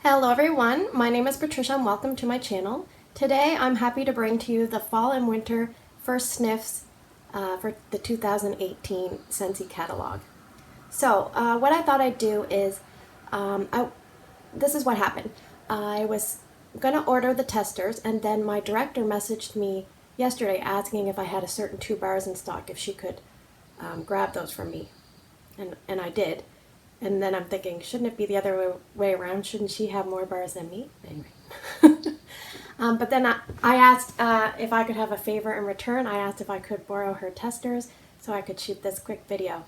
Hello everyone, my name is Patricia and welcome to my channel. Today I'm happy to bring to you the fall and winter first sniffs for the 2018 Scentsy catalog. So what I thought I'd do is, this is what happened. I was going to order the testers and then my director messaged me yesterday asking if I had a certain 2 bars in stock, if she could grab those from me. And I did. And then I'm thinking, shouldn't it be the other way around? Shouldn't she have more bars than me? Anyway. But then I asked if I could have a favor in return. I asked if I could borrow her testers so I could shoot this quick video.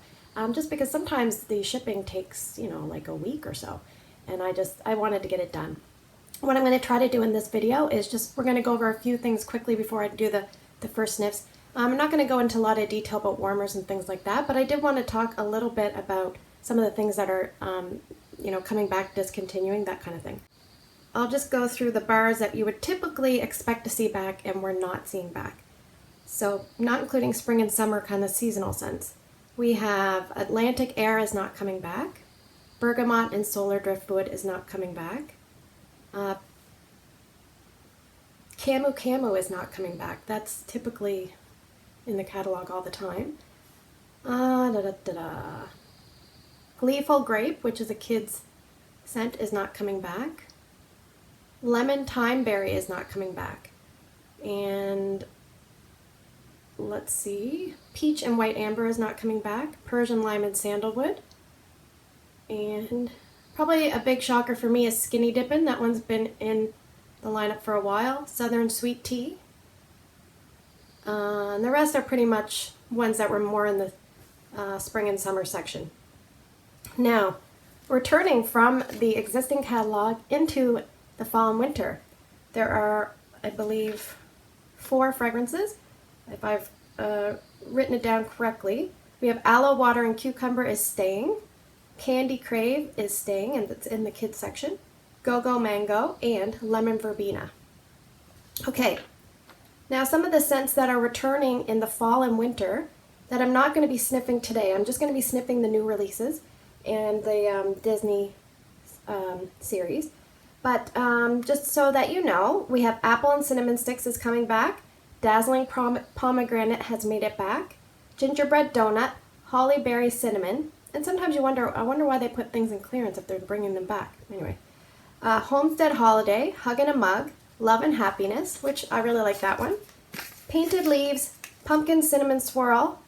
Just because sometimes the shipping takes, like a week or so. And I wanted to get it done. What I'm going to try to do in this video is we're going to go over a few things quickly before I do the first sniffs. I'm not going to go into a lot of detail about warmers and things like that, but I did want to talk a little bit about some of the things that are, coming back, discontinuing, that kind of thing. I'll just go through the bars that you would typically expect to see back and we're not seeing back. So not including spring and summer kind of seasonal scents. We have Atlantic Air is not coming back. Bergamot and Solar Driftwood is not coming back. Camu Camu is not coming back. That's typically in the catalog all the time. Gleeful Grape, which is a kid's scent, is not coming back. Lemon Thyme Berry is not coming back. And let's see, Peach and White Amber is not coming back. Persian Lime and Sandalwood. And probably a big shocker for me is Skinny Dippin'. That one's been in the lineup for a while. Southern Sweet Tea. And the rest are pretty much ones that were more in the spring and summer section. Now, returning from the existing catalog into the fall and winter, there are, I believe, 4 fragrances, if I've written it down correctly. We have Aloe Water and Cucumber is staying, Candy Crave is staying, and it's in the kids section, Go-Go Mango, and Lemon Verbena. Okay, now some of the scents that are returning in the fall and winter that I'm not going to be sniffing today. I'm just going to be sniffing the new releases and the Disney series. But just so that you know, we have Apple and Cinnamon Sticks is coming back. Dazzling Pomegranate has made it back. Gingerbread Donut, Holly Berry Cinnamon. And sometimes I wonder why they put things in clearance if they're bringing them back. Anyway. Homestead Holiday, Hug in a Mug, Love and Happiness, which I really like that one. Painted Leaves, Pumpkin Cinnamon Swirl.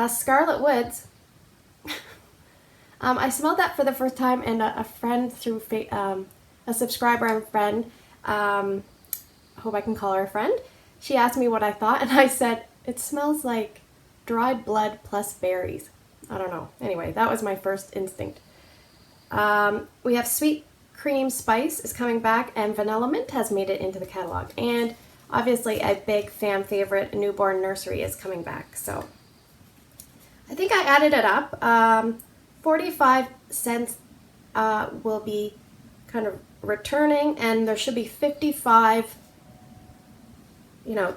Scarlet Woods. I smelled that for the first time, and a friend through a subscriber and friend, hope I can call her a friend, she asked me what I thought, and I said, it smells like dried blood plus berries. I don't know. Anyway, that was my first instinct. We have Sweet Cream Spice is coming back, and Vanilla Mint has made it into the catalog. And obviously a big fan favorite, Newborn Nursery, is coming back. So I think I added it up. 45 scents will be kind of returning, and there should be 55,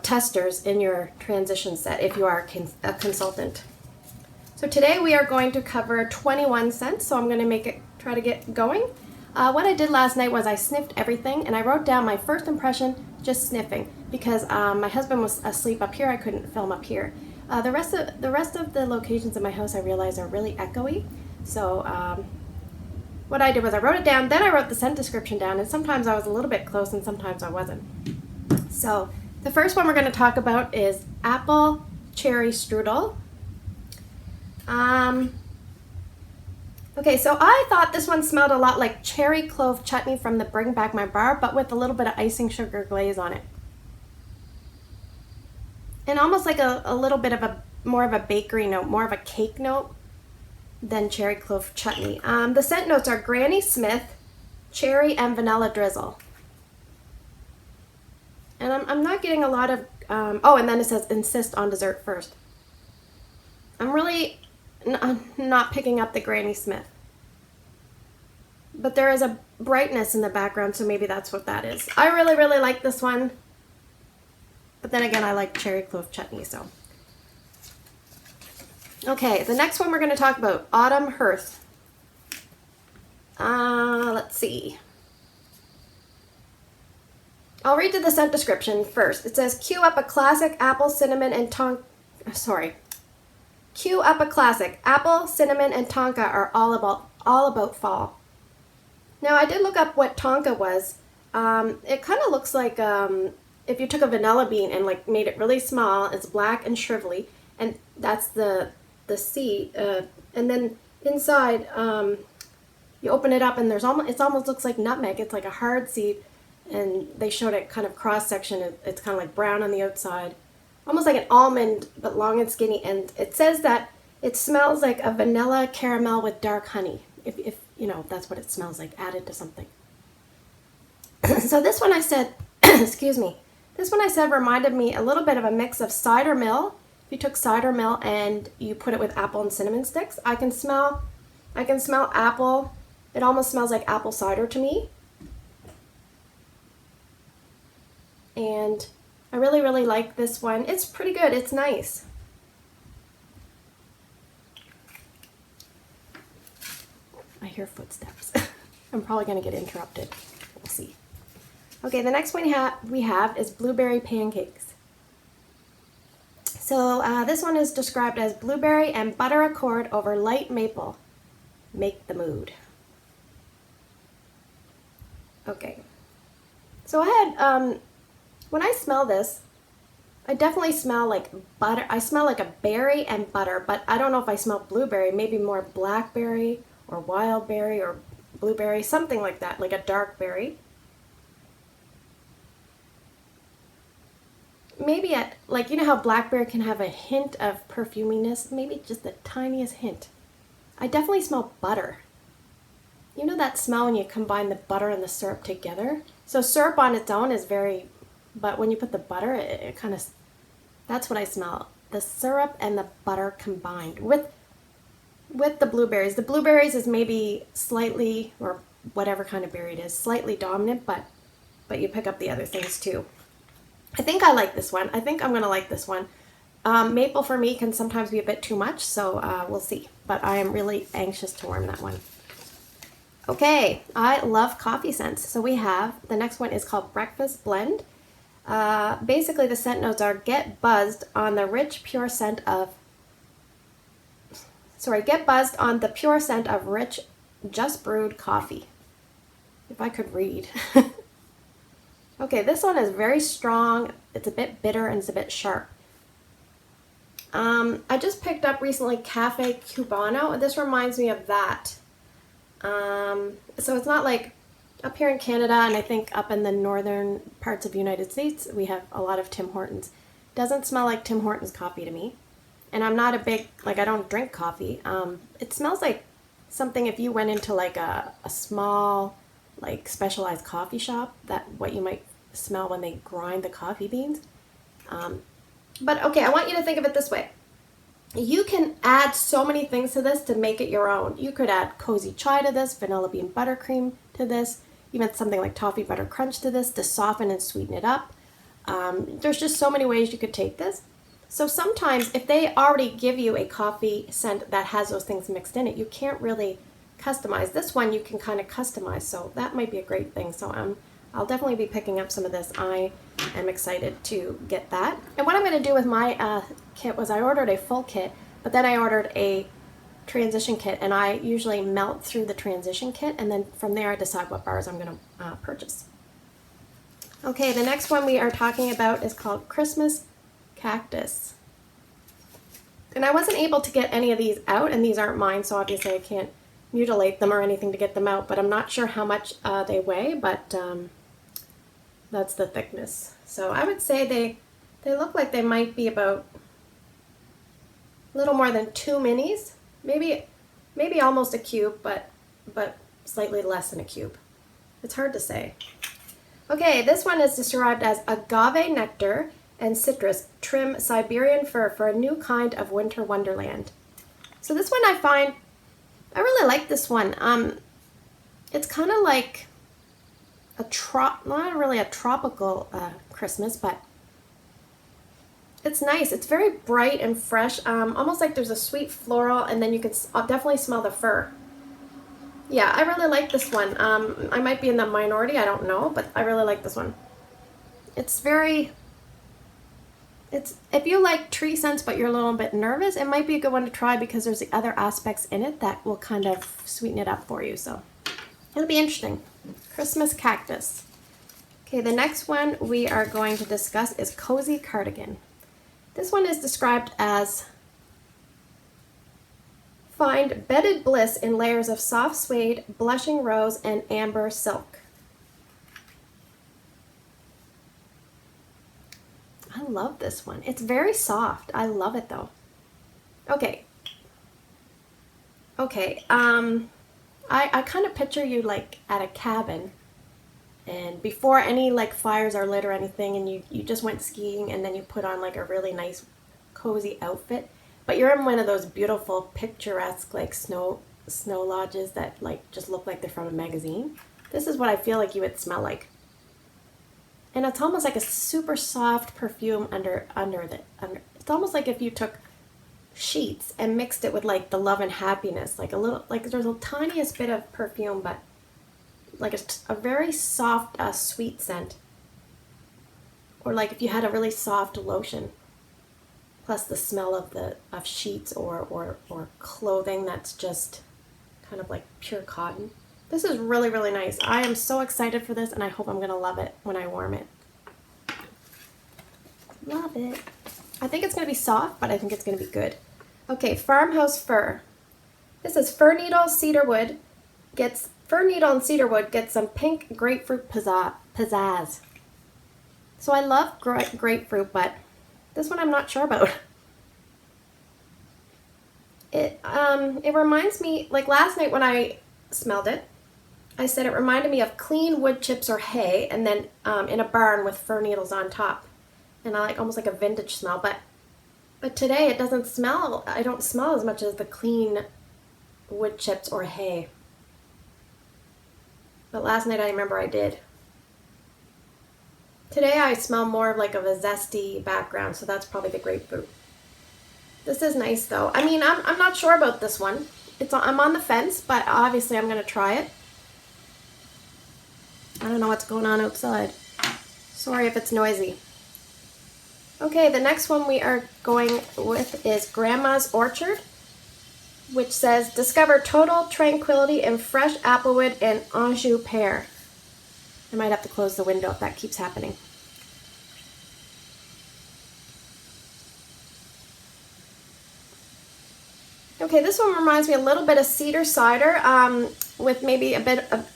testers in your transition set if you are a consultant. So today we are going to cover 21 scents, so I'm going to try to get going. What I did last night was I sniffed everything, and I wrote down my first impression just sniffing, because my husband was asleep up here. I couldn't film up here. The rest of the locations in my house I realized are really echoey. So what I did was I wrote it down, then I wrote the scent description down, and sometimes I was a little bit close and sometimes I wasn't. So the first one we're going to talk about is Apple Cherry Strudel. Okay, so I thought this one smelled a lot like cherry clove chutney from the Bring Back My Bar, but with a little bit of icing sugar glaze on it. And almost like a little bit of more of a bakery note, more of a cake note than cherry clove chutney. The scent notes are Granny Smith, cherry, and vanilla drizzle. And I'm not getting a lot of, and then it says insist on dessert first. I'm really not picking up the Granny Smith. But there is a brightness in the background, so maybe that's what that is. I really, really like this one. But then again, I like cherry clove chutney, so. Okay, the next one we're going to talk about, Autumn Hearth. Let's let's see. I'll read you the scent description first. It says, cue up a classic apple, cinnamon, and Cue up a classic. Apple, cinnamon, and tonka are all about fall. Now, I did look up what tonka was. It kind of looks like if you took a vanilla bean and like made it really small. It's black and shrivelly, and that's the seed. And then inside, you open it up, and it almost looks like nutmeg. It's like a hard seed, and they showed it kind of cross section. It's kind of like brown on the outside. Almost like an almond, but long and skinny. And it says that it smells like a vanilla caramel with dark honey. If you know, that's what it smells like, added to something. So this one I said, excuse me, this one I said reminded me a little bit of a mix of cider mill. If you took cider mill and you put it with apple and cinnamon sticks, I can smell apple. It almost smells like apple cider to me. And I really, really like this one. It's pretty good. It's nice. I hear footsteps. I'm probably going to get interrupted. We'll see. Okay, the next one we have is blueberry pancakes. So this one is described as blueberry and butter accord over light maple. Make the mood. Okay. So I had... when I smell this, I definitely smell like butter. I smell like a berry and butter, but I don't know if I smell blueberry, maybe more blackberry or wild berry or blueberry, something like that, like a dark berry. Maybe like, you know how blackberry can have a hint of perfuminess, maybe just the tiniest hint. I definitely smell butter. You know that smell when you combine the butter and the syrup together? So syrup on its own is very... But when you put the butter, it kind of, that's what I smell. The syrup and the butter combined with the blueberries. The blueberries is maybe slightly, or whatever kind of berry it is, slightly dominant, but you pick up the other things too. I think I like this one. I think I'm going to like this one. Maple for me can sometimes be a bit too much, so we'll see. But I am really anxious to warm that one. Okay, I love coffee scents. So we have, the next one is called Breakfast Blend. Basically the scent notes are get buzzed on the pure scent of rich, just brewed coffee. If I could read. Okay, this one is very strong. It's a bit bitter and it's a bit sharp. I just picked up recently Cafe Cubano. This reminds me of that. So it's not like up here in Canada, and I think up in the northern parts of the United States, we have a lot of Tim Hortons. Doesn't smell like Tim Hortons coffee to me. And I'm not a big, like, I don't drink coffee. It smells like something if you went into like a small, like, specialized coffee shop, what you might smell when they grind the coffee beans. But okay, I want you to think of it this way. You can add so many things to this to make it your own. You could add cozy chai to this, vanilla bean buttercream to this, even something like toffee butter crunch to this to soften and sweeten it up. There's just so many ways you could take this. So sometimes if they already give you a coffee scent that has those things mixed in it, you can't really customize. This one you can kind of customize, so that might be a great thing. So I'll definitely be picking up some of this. I am excited to get that. And what I'm going to do with my kit was I ordered a full kit, but then I ordered a transition kit, and I usually melt through the transition kit, and then from there I decide what bars I'm going to purchase. Okay, the next one we are talking about is called Christmas Cactus. And I wasn't able to get any of these out, and these aren't mine, so obviously I can't mutilate them or anything to get them out, but I'm not sure how much they weigh, but that's the thickness. So I would say they look like they might be about a little more than 2 minis, maybe almost a cube, but slightly less than a cube. It's hard to say. Okay, this one is described as agave nectar and citrus trim Siberian fir for a new kind of winter wonderland. So this one I really like this one. It's kind of like not really a tropical Christmas, but it's nice. It's very bright and fresh, almost like there's a sweet floral, and then you can definitely smell the fir. Yeah, I really like this one. I might be in the minority, I don't know, but I really like this one. It's if you like tree scents but you're a little bit nervous, it might be a good one to try because there's the other aspects in it that will kind of sweeten it up for you. So it'll be interesting. Christmas Cactus. Okay, the next one we are going to discuss is Cozy Cardigan. This one is described as find bedded bliss in layers of soft suede, blushing rose, and amber silk. I love this one. It's very soft. I love it though. Okay. I kind of picture you like at a cabin, and before any like fires are lit or anything, and you just went skiing, and then you put on like a really nice cozy outfit, but you're in one of those beautiful picturesque like snow lodges that like just look like they're from a magazine. This is what I feel like you would smell like. And it's almost like a super soft perfume under. It's almost like if you took sheets and mixed it with like the love and happiness, like a little, like there's a tiniest bit of perfume, but like a very soft, sweet scent. Or like if you had a really soft lotion, plus the smell of sheets or clothing that's just kind of like pure cotton. This is really, really nice. I am so excited for this, and I hope I'm going to love it when I warm it. Love it. I think it's going to be soft, but I think it's going to be good. Okay, Farmhouse Fir. This is fir needle, cedarwood. Fir needle and cedarwood gets some pink grapefruit pizzazz. So I love grapefruit, but this one I'm not sure about. It reminds me, like last night when I smelled it, I said it reminded me of clean wood chips or hay, and then in a barn with fir needles on top, and I like almost like a vintage smell. But today it doesn't smell. I don't smell as much as the clean wood chips or hay. But last night I remember I did. Today I smell more of like of a zesty background, so that's probably the grapefruit. This is nice though. I mean, I'm not sure about this one. I'm on the fence, but obviously I'm gonna try it. I don't know what's going on outside. Sorry if it's noisy. Okay, the next one we are going with is Grandma's Orchard, which says, discover total tranquility in fresh applewood and Anjou pear. I might have to close the window if that keeps happening. Okay, this one reminds me a little bit of cedar cider, with maybe a bit of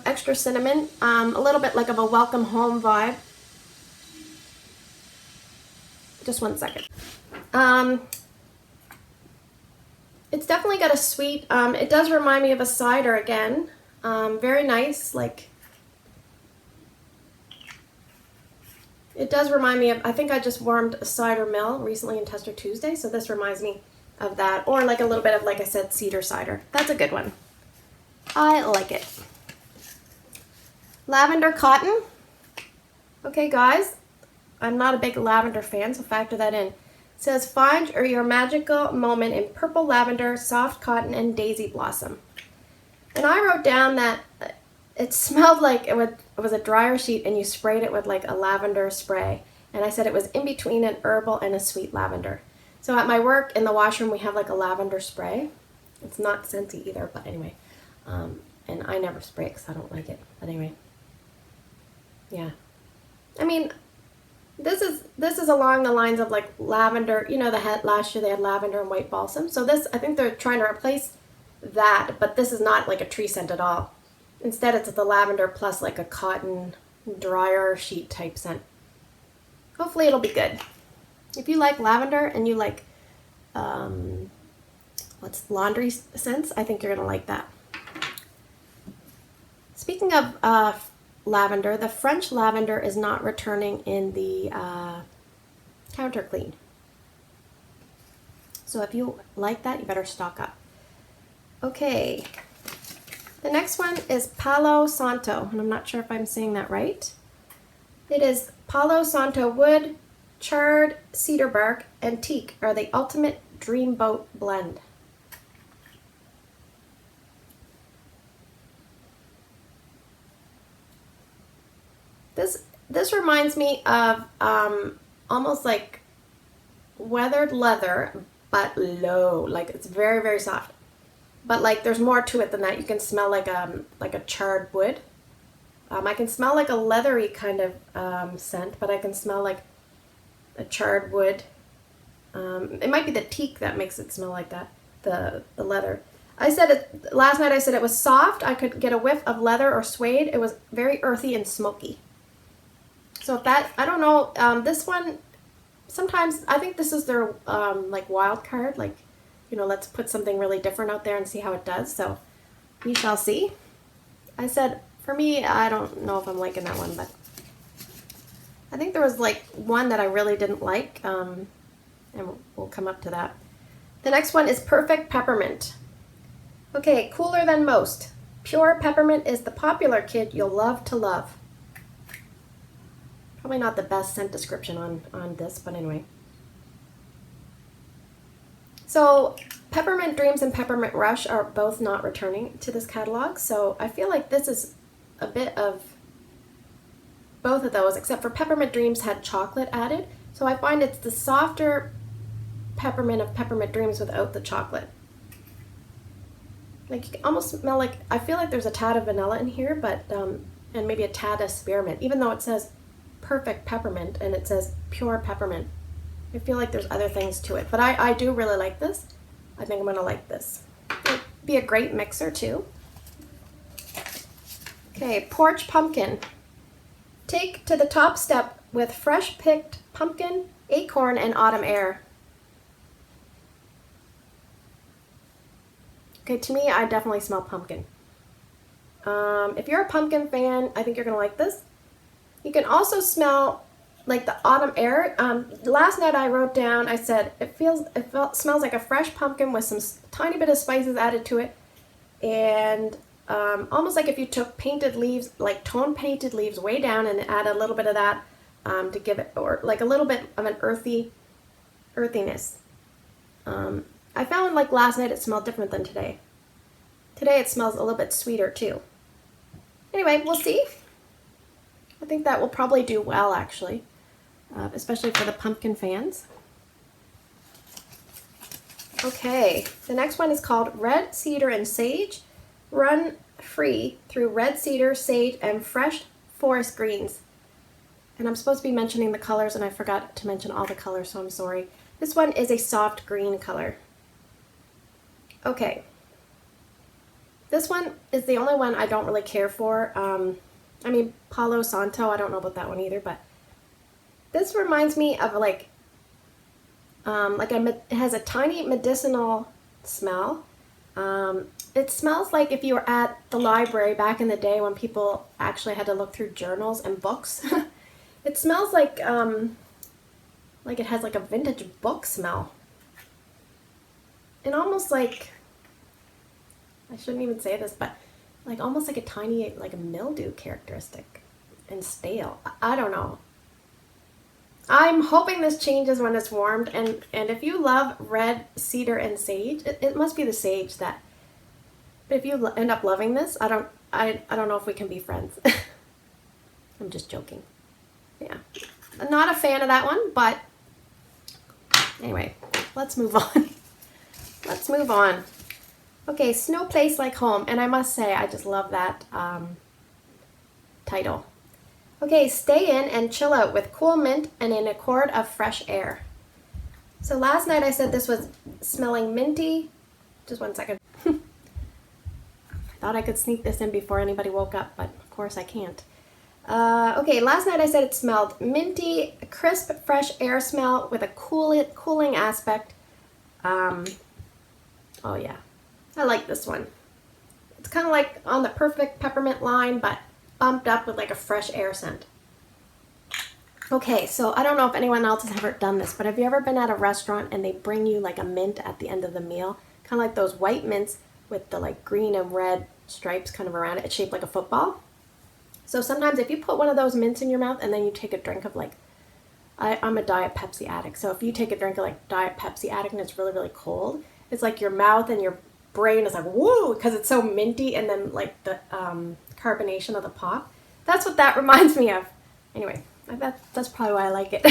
extra cinnamon, a little bit like of a welcome home vibe. Just one second. It's definitely got a sweet, it does remind me of a cider again. Very nice, like, it does remind me of, I think I just warmed a cider mill recently in Tester Tuesday, so this reminds me of that. Or like a little bit of, like I said, cedar cider. That's a good one. I like it. Lavender Cotton. Okay, guys, I'm not a big lavender fan, so factor that in. It says, find your magical moment in purple lavender, soft cotton, and daisy blossom. And I wrote down that it smelled like it was a dryer sheet and you sprayed it with like a lavender spray. And I said it was in between an herbal and a sweet lavender. So at my work in the washroom, we have like a lavender spray. It's not scentsy either, but anyway. And I never spray it because I don't like it. But anyway. Yeah. I mean, this is along the lines of like lavender. You know, last year they had lavender and white balsam. So this, I think they're trying to replace that, but this is not like a tree scent at all. Instead, it's the lavender plus like a cotton dryer sheet type scent. Hopefully it'll be good. If you like lavender and you like laundry scents, I think you're gonna like that. Speaking of lavender, the French lavender is not returning in the counter clean. So if you like that, you better stock up. Okay, the next one is Palo Santo, and I'm not sure if I'm saying that right. It is Palo Santo wood, charred cedar bark, and teak are the ultimate dreamboat blend. This reminds me of almost like weathered leather, but low. Like it's very, very soft. But like there's more to it than that. You can smell like a charred wood. I can smell like a leathery kind of scent, but I can smell like a charred wood. It might be the teak that makes it smell like that, the leather. I said it last night. I said it was soft. I could get a whiff of leather or suede. It was very earthy and smoky. So if that, I don't know. This one, sometimes I think this is their like wild card. Like, you know, let's put something really different out there and see how it does. So we shall see. I said for me, I don't know if I'm liking that one, but I think there was like one that I really didn't like, and we'll come up to that. The next one is Perfect Peppermint. Okay, cooler than most. Pure peppermint is the popular kid you'll love to love. Probably not the best scent description on this, but anyway. So Peppermint Dreams and Peppermint Rush are both not returning to this catalog, so I feel like this is a bit of both of those, except for Peppermint Dreams had chocolate added, so I find it's the softer peppermint of Peppermint Dreams without the chocolate. Like you can almost smell like, I feel like there's a tad of vanilla in here, but and maybe a tad of spearmint, even though it says Perfect Peppermint and it says Pure Peppermint. I feel like there's other things to it, but I do really like this. I think I'm gonna like this. It'd be a great mixer too. Okay, Porch Pumpkin. Take to the top step with fresh picked pumpkin, acorn, and autumn air. Okay, to me, I definitely smell pumpkin. If you're a pumpkin fan, I think you're gonna like this. You can also smell like the autumn air. Last night I wrote down, I said it smells like a fresh pumpkin with some tiny bit of spices added to it, and almost like if you took painted leaves, like tone painted leaves, way down and add a little bit of that to give it, or like a little bit of an earthiness. I found like last night it smelled different than today. Today it smells a little bit sweeter too. Anyway, we'll see. I think that will probably do well actually, especially for the pumpkin fans. Okay, the next one is called Red Cedar and Sage. Run free through red cedar, sage, and fresh forest greens. And I'm supposed to be mentioning the colors and I forgot to mention all the colors, so I'm sorry. This one is a soft green color. Okay, this one is the only one I don't really care for. I mean, Palo Santo, I don't know about that one either, but this reminds me of like it has a tiny medicinal smell. It smells like if you were at the library back in the day when people actually had to look through journals and books. It smells like it has like a vintage book smell. And almost like, I shouldn't even say this, but like almost like a tiny, like a mildew characteristic and stale. I don't know. I'm hoping this changes when it's warmed, and if you love red cedar and sage, it must be the sage that, but if you end up loving this, I don't know if we can be friends. I'm just joking. Yeah. I'm not a fan of that one, but anyway, let's move on. Let's move on. Okay, Snow Place Like Home, and I must say, I just love that title. Okay, stay in and chill out with cool mint and an accord of fresh air. So last night I said this was smelling minty. Just one second. Thought I could sneak this in before anybody woke up, but of course I can't. Okay, last night I said it smelled minty, crisp, fresh air smell with a cooling aspect. Oh yeah, I like this one. It's kind of like on the Perfect Peppermint line, but bumped up with like a fresh air scent. Okay, so I don't know if anyone else has ever done this, but have you ever been at a restaurant and they bring you like a mint at the end of the meal? Kind of like those white mints with the like green and red stripes kind of around it. It's shaped like a football. So sometimes if you put one of those mints in your mouth and then you take a drink of like, I'm a Diet Pepsi addict. So if you take a drink of like Diet Pepsi addict and it's really, really cold, it's like your mouth and your brain is like, whoa, because it's so minty, and then like the carbonation of the pop. That's what that reminds me of. Anyway, I bet that's probably why I like it.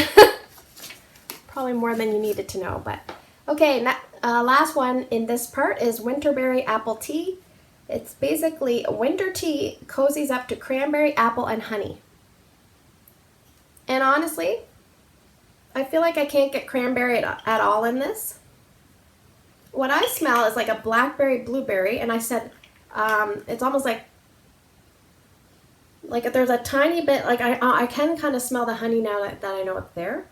Probably more than you needed to know, but okay. Last one in this part is Winterberry Apple Tea. It's basically winter tea, cozies up to cranberry, apple, and honey. And honestly, I feel like I can't get cranberry at all in this. What I smell is like a blackberry, blueberry, and I said it's almost like there's a tiny bit, like I can kind of smell the honey now that I know it's there,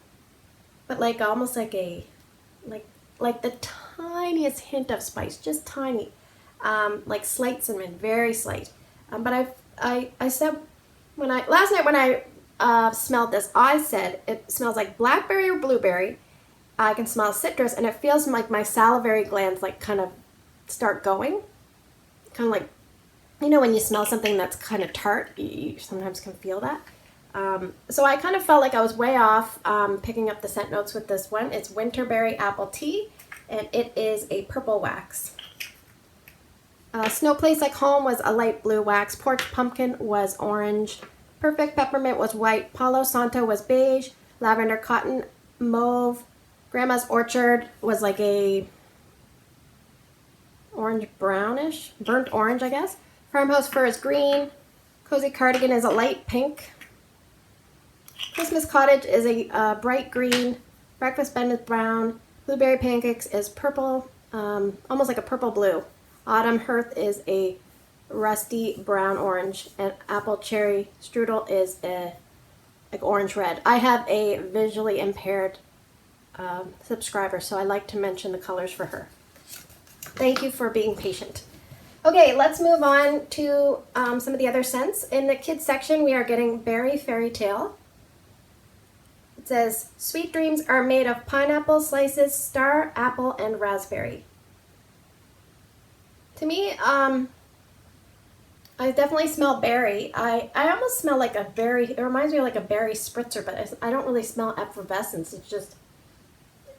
but like almost like like the tiniest hint of spice, just tiny, like slight cinnamon, very slight. But I said last night when I smelled this, I said it smells like blackberry or blueberry. I can smell citrus, and it feels like my salivary glands like kind of start going, kind of like, you know, when you smell something that's kind of tart, you sometimes can feel that. So I kind of felt like I was way off picking up the scent notes with this one. It's Winterberry Apple Tea, and it is a purple wax. Snow Place Like Home was a light blue wax. Porch Pumpkin was orange. Perfect Peppermint was white. Palo Santo was beige. Lavender Cotton, mauve. Grandma's Orchard was like a orange brownish, burnt orange, I guess. Farmhouse Fur is green. Cozy Cardigan is a light pink. Christmas Cottage is a bright green. Breakfast Bend is brown. Blueberry Pancakes is purple, almost like a purple blue. Autumn Hearth is a rusty brown orange. And Apple Cherry Strudel is like orange red. I have a visually impaired subscriber, so I like to mention the colors for her. Thank you for being patient. Okay, let's move on to some of the other scents. In the kids section, we are getting Berry Fairy Tale. It says, sweet dreams are made of pineapple slices, star, apple, and raspberry. To me, I definitely smell berry. I almost smell like a berry, it reminds me of like a berry spritzer, but I don't really smell effervescence. It's just,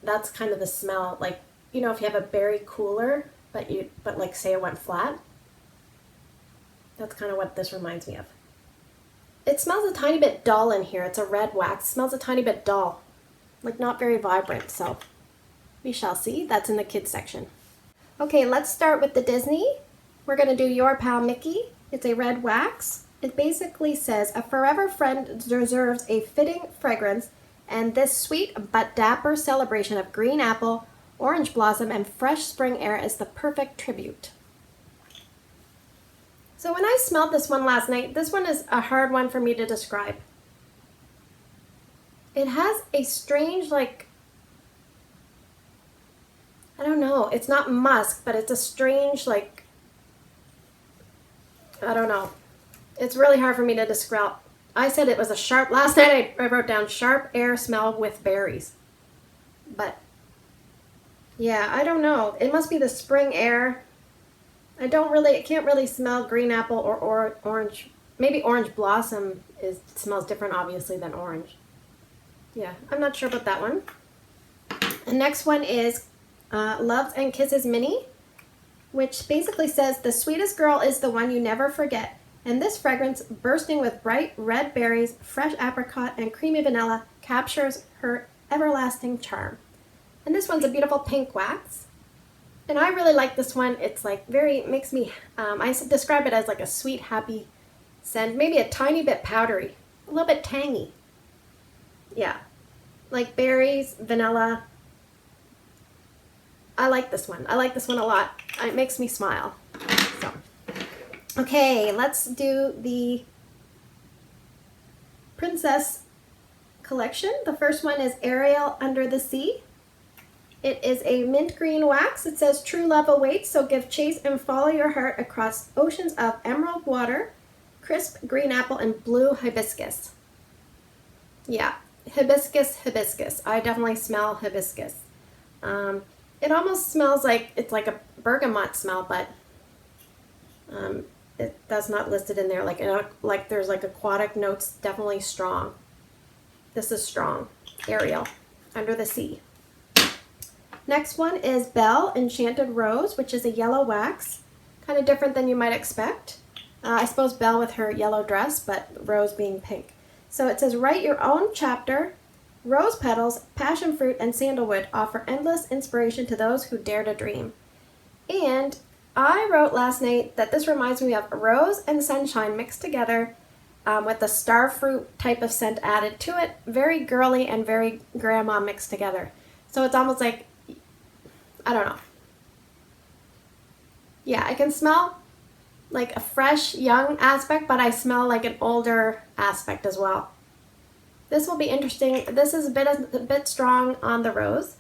that's kind of the smell. Like, you know, if you have a berry cooler, but like say it went flat, that's kind of what this reminds me of. It smells a tiny bit dull in here. It's a red wax. It smells a tiny bit dull, like not very vibrant. So we shall see. That's in the kids section. Okay, let's start with the Disney. We're going to do Your Pal Mickey. It's a red wax. It basically says, a forever friend deserves a fitting fragrance, and this sweet but dapper celebration of green apple, orange blossom, and fresh spring air is the perfect tribute. So when I smelled this one last night, this one is a hard one for me to describe. It has a strange, like, I don't know, it's not musk, but it's a strange, like, I don't know. It's really hard for me to describe. I said it was a sharp, last night I wrote down sharp air smell with berries. But, yeah, I don't know. It must be the spring air. I can't really smell green apple or orange. Maybe orange blossom smells different, obviously, than orange. Yeah, I'm not sure about that one. The next one is Loves and Kisses Mini, which basically says, the sweetest girl is the one you never forget. And this fragrance, bursting with bright red berries, fresh apricot, and creamy vanilla, captures her everlasting charm. And this one's a beautiful pink wax. And I really like this one. It's like makes me, I describe it as like a sweet, happy scent. Maybe a tiny bit powdery, a little bit tangy. Yeah, like berries, vanilla. I like this one. I like this one a lot. It makes me smile. So, okay, let's do the Princess collection. The first one is Ariel Under the Sea. It is a mint green wax. It says true love awaits, so give chase and follow your heart across oceans of emerald water, crisp green apple, and blue hibiscus. Yeah, hibiscus. I definitely smell hibiscus. It almost smells like, it's like a bergamot smell, but that's not listed in there. Like there's like aquatic notes, definitely strong. This is strong. Ariel, Under the Sea. Next one is Belle Enchanted Rose, which is a yellow wax. Kind of different than you might expect. I suppose Belle with her yellow dress, but Rose being pink. So it says, write your own chapter. Rose petals, passion fruit, and sandalwood offer endless inspiration to those who dare to dream. And I wrote last night that this reminds me of rose and sunshine mixed together with the star fruit type of scent added to it. Very girly and very grandma mixed together. So it's almost like, I don't know. Yeah, I can smell like a fresh, young aspect, but I smell like an older aspect as well. This will be interesting. This is a bit strong on the rose,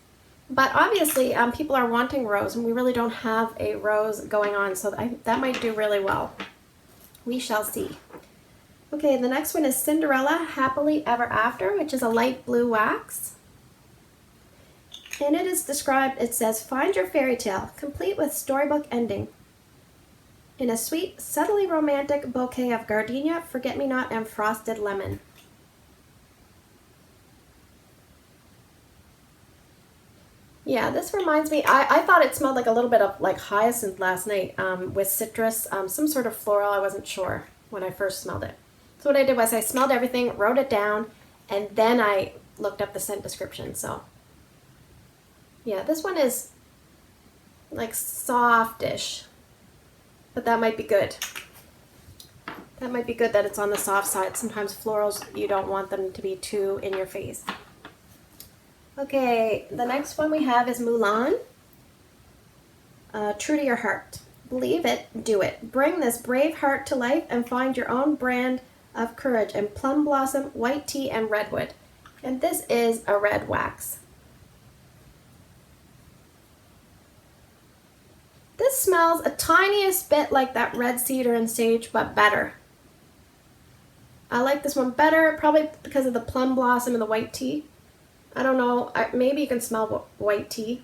but obviously people are wanting rose, and we really don't have a rose going on, so that might do really well. We shall see. Okay, the next one is Cinderella Happily Ever After, which is a light blue wax. And it is described, it says, find your fairy tale, complete with storybook ending. In a sweet, subtly romantic bouquet of gardenia, forget-me-not, and frosted lemon. Yeah, this reminds me, I thought it smelled like a little bit of like hyacinth last night with citrus, some sort of floral. I wasn't sure when I first smelled it. So what I did was I smelled everything, wrote it down, and then I looked up the scent description. So yeah, this one is like softish, but that might be good. That might be good that it's on the soft side. Sometimes florals, you don't want them to be too in your face. Okay, the next one we have is Mulan. True to your heart. Believe it, do it. Bring this brave heart to life and find your own brand of courage in plum blossom, white tea, and redwood. And this is a red wax. This smells a tiniest bit like that red cedar and sage, but better. I like this one better, probably because of the plum blossom and the white tea. I don't know, maybe you can smell white tea.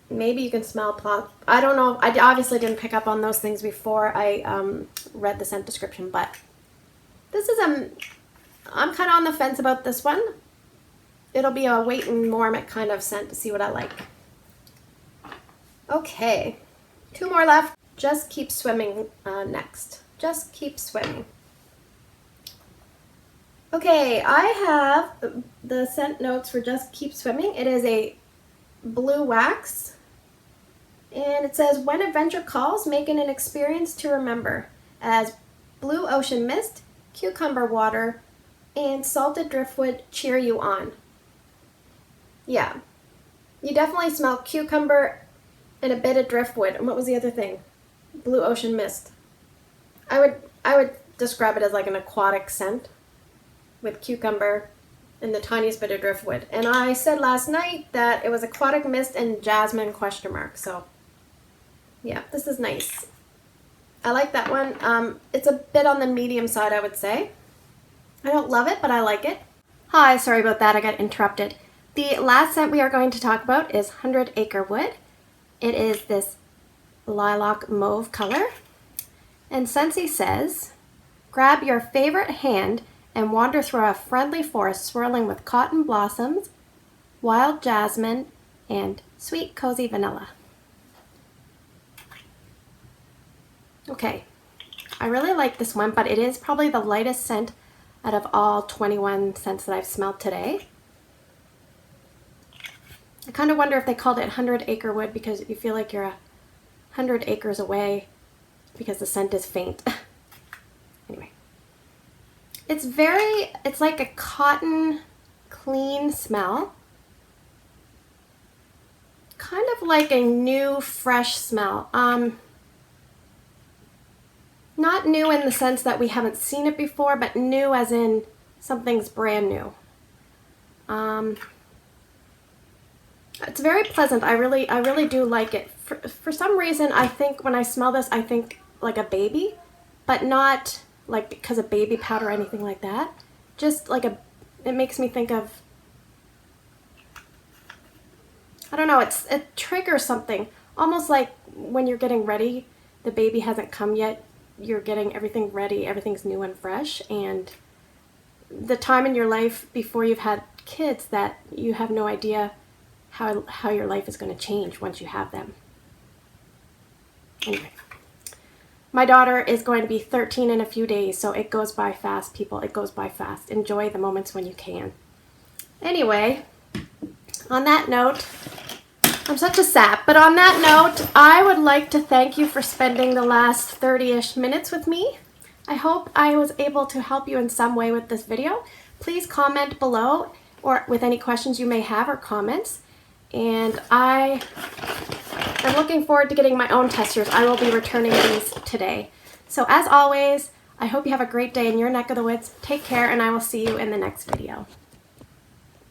Maybe you can smell plum. I don't know, I obviously didn't pick up on those things before I read the scent description, but this is I'm kind of on the fence about this one. It'll be a wait and warm it kind of scent to see what I like. Okay, 2 more left. Just Keep Swimming next. Just Keep Swimming. Okay, I have the scent notes for Just Keep Swimming. It is a blue wax, and it says, when adventure calls, make it an experience to remember, as blue ocean mist, cucumber water, and salted driftwood cheer you on. Yeah, you definitely smell cucumber and a bit of driftwood. And what was the other thing? Blue ocean mist. I would describe it as like an aquatic scent, with cucumber and the tiniest bit of driftwood. And I said last night that it was aquatic mist and jasmine ? So yeah, this is nice. I like that one. It's a bit on the medium side, I would say. I don't love it, but I like it. Hi, sorry about that, I got interrupted. The last scent we are going to talk about is 100 Acre Wood. It is this lilac mauve color. And Scentsy says, grab your favorite hand and wander through a friendly forest swirling with cotton blossoms, wild jasmine, and sweet cozy vanilla. Okay, I really like this one, but it is probably the lightest scent out of all 21 scents that I've smelled today. I kind of wonder if they called it 100 Acre Wood because you feel like you're 100 acres away because the scent is faint. Anyway. It's like a cotton, clean smell. Kind of like a new, fresh smell. Not new in the sense that we haven't seen it before, but new as in something's brand new. It's very pleasant. I really do like it. For some reason, I think when I smell this, I think like a baby, but not like because of baby powder or anything like that. Just like it makes me think of, I don't know, it triggers something. Almost like when you're getting ready, the baby hasn't come yet, you're getting everything ready, everything's new and fresh, and the time in your life before you've had kids that you have no idea how your life is going to change once you have them. Anyway. My daughter is going to be 13 in a few days, so it goes by fast, people. It goes by fast. Enjoy the moments when you can. Anyway, on that note, I'm such a sap, but on that note, I would like to thank you for spending the last 30-ish minutes with me. I hope I was able to help you in some way with this video. Please comment below or with any questions you may have or comments. And I am looking forward to getting my own testers. I will be returning these today. So as always, I hope you have a great day in your neck of the woods. Take care, and I will see you in the next video.